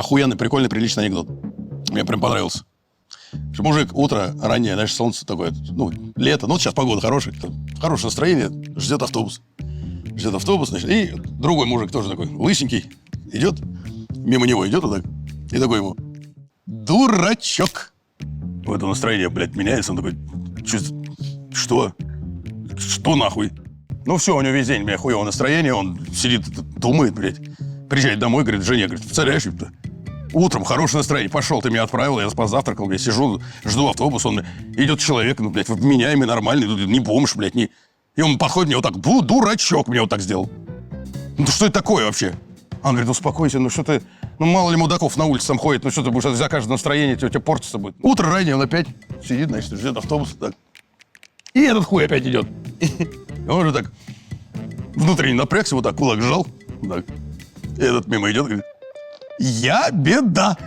охуенный, прикольный, приличный анекдот. Мне прям понравился. Что мужик, утро раннее, знаешь, солнце такое, ну, лето, ну, сейчас погода хорошая, хорошее настроение, ждет автобус. Ждет автобус, значит, и другой мужик тоже такой, лысенький, идет, мимо него идет вот так, и такой ему, дурачок. В это настроение, блядь, меняется, он такой, что? Что нахуй? Ну все, у него весь день, блядь, хуевое настроение, он сидит, думает, блядь, приезжает домой, говорит, жене, говорит, представляешь, утром хорошее настроение, пошел, ты меня отправил, я позавтракал, блядь, сижу, жду автобус, он идет человек, ну, блядь, вменяемый, нормальный, не бомж, блядь, не... И он подходит мне вот так, дурачок, мне вот так сделал. Ну что это такое вообще? Он говорит, успокойся, ну что ты, ну мало ли мудаков на улице там ходит, ну что ты будешь за каждое настроение, у тебя портится будет. Утро раннее, он опять сидит, значит, ждет автобус, так. И этот хуй опять идет. И он же так внутренне напрягся, вот так кулак сжал, вот так. И этот мимо идет, говорит, я беда.